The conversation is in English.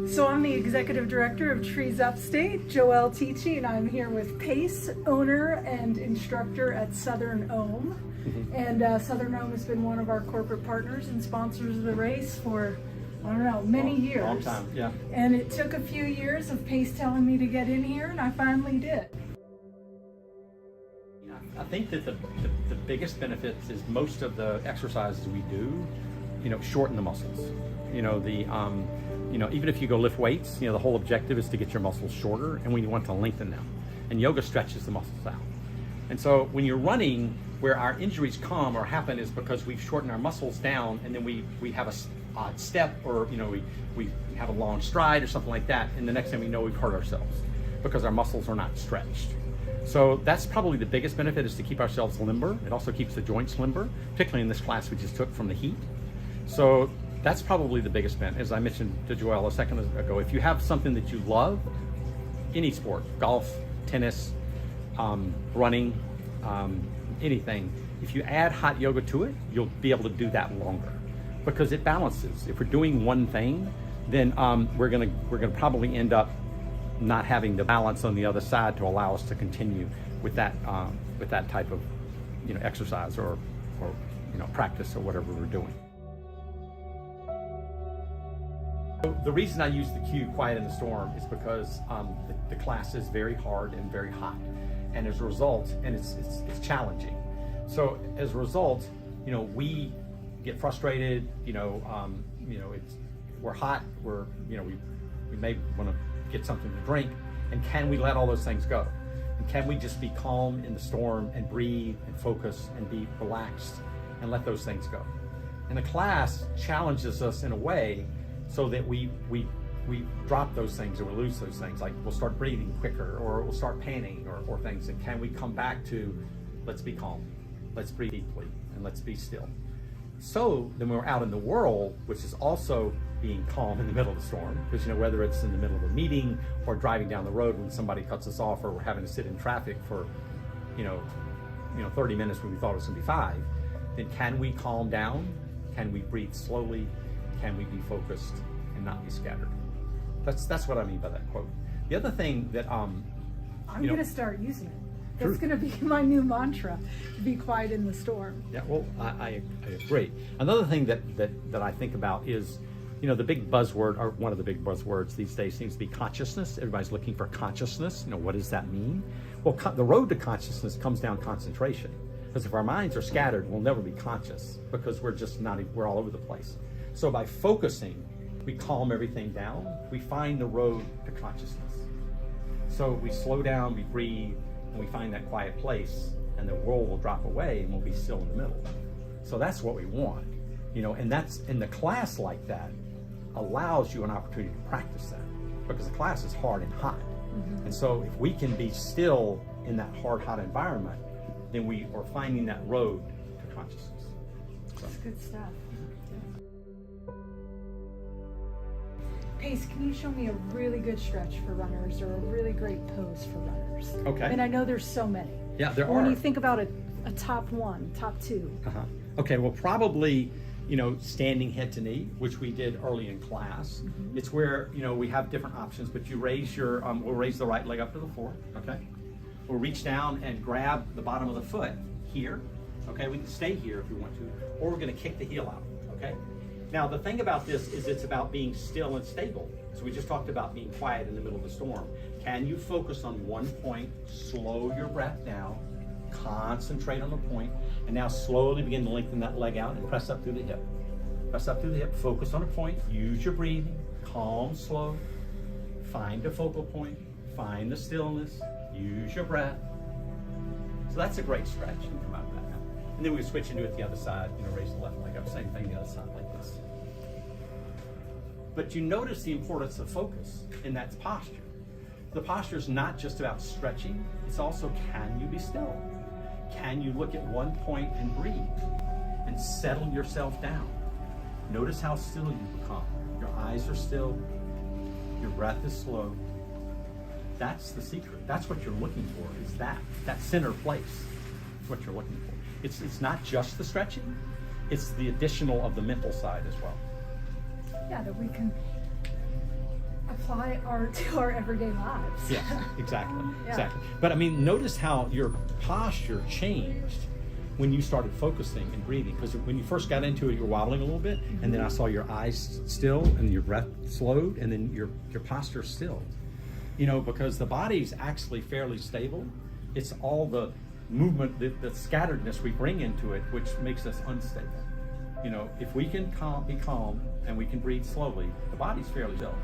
So I'm the Executive Director of TreesUpstate, Joelle Teachey, and I'm here with Pace, owner and instructor at Southern Ohm. And Southern Ohm has been one of our corporate partners and sponsors of the race for, I don't know, many years. Long time, yeah. And it took a few years of Pace telling me to get in here, and I finally did. I think that the biggest benefit is most of the exercises we do, shorten the muscles. Even if you go lift weights, the whole objective is to get your muscles shorter, and we want to lengthen them. And yoga stretches the muscles out. And so when you're running, where our injuries come or happen is because we've shortened our muscles down, and then we have a odd step, or we have a long stride or something like that, and the next thing we know, we've hurt ourselves because our muscles are not stretched. So that's probably the biggest benefit, is to keep ourselves limber. It also keeps the joints limber, particularly in this class we just took from the heat. So that's probably the biggest benefit. As I mentioned to Joelle a second ago, if you have something that you love, any sport, golf, tennis, running, anything, if you add hot yoga to it, you'll be able to do that longer because it balances. If we're doing one thing, then we're gonna probably end up not having the balance on the other side to allow us to continue with that type of exercise or practice or whatever we're doing. The reason I use the cue Quiet in the Storm is because the class is very hard and very hot, and as a result, and it's challenging. So as a result, we get frustrated. We're hot. We may want to get something to drink, and can we let all those things go? And can we just be calm in the storm and breathe and focus and be relaxed and let those things go? And the class challenges us in a way so that we drop those things or we lose those things. Like we'll start breathing quicker, or we'll start panicking or things. And can we come back to, let's be calm, let's breathe deeply, and let's be still. So then we're out in the world, which is also being calm in the middle of the storm, because whether it's in the middle of a meeting or driving down the road when somebody cuts us off, or we're having to sit in traffic for 30 minutes when we thought it was going to be 5, then can we calm down? Can we breathe slowly? Can we be focused and not be scattered? That's what I mean by that quote. The other thing that I'm going to start using it. That's going to be my new mantra: to be quiet in the storm. Yeah, well, I agree. Another thing that I think about is, the big buzzword, or one of the big buzzwords these days seems to be consciousness. Everybody's looking for consciousness. What does that mean? Well, the road to consciousness comes down concentration. Because if our minds are scattered, we'll never be conscious, because we're all over the place. So by focusing, we calm everything down. We find the road to consciousness. So we slow down, we breathe, and we find that quiet place, and the world will drop away and we'll be still in the middle. So that's what we want, and that's in the class like that allows you an opportunity to practice that, because the class is hard and hot. Mm-hmm. And so if we can be still in that hard, hot environment, then we are finding that road to consciousness. So. That's good stuff. Pace, can you show me a really good stretch for runners, or a really great pose for runners? Okay. I know there's so many. Yeah, there are. When you think about a top one, top two. Okay, well, probably, standing head to knee, which we did early in class. Mm-hmm. It's where, we have different options, but you raise your, we'll raise the right leg up to the floor, okay? We'll reach down and grab the bottom of the foot here, okay? We can stay here if we want to, or we're gonna kick the heel out, okay? Now, the thing about this is it's about being still and stable. So we just talked about being quiet in the middle of the storm. Can you focus on one point, slow your breath down, concentrate on the point, and now slowly begin to lengthen that leg out and press up through the hip. Press up through the hip, focus on a point, use your breathing, calm, slow, find a focal point, find the stillness, use your breath. So that's a great stretch. You can come out of that now. And then we switch and do it the other side, raise the left leg up, same thing the other side like this. But you notice the importance of focus in that posture. The posture is not just about stretching, it's also, can you be still? Can you look at one point and breathe and settle yourself down? Notice how still you become. Your eyes are still, your breath is slow. That's the secret. That's what you're looking for, is that center place. That's what you're looking for. It's not just the stretching, it's the additional of the mental side as well. Yeah, that we can apply art to our everyday lives. Yes, exactly, Yeah. exactly. But I mean, notice how your posture changed when you started focusing and breathing. Because when you first got into it, you were wobbling a little bit, and then I saw your eyes still, and your breath slowed, and then your posture stilled. You know, because the body's actually fairly stable. It's all the movement, the scatteredness we bring into it, which makes us unstable. You know, if we can be calm and we can breathe slowly, the body's fairly still.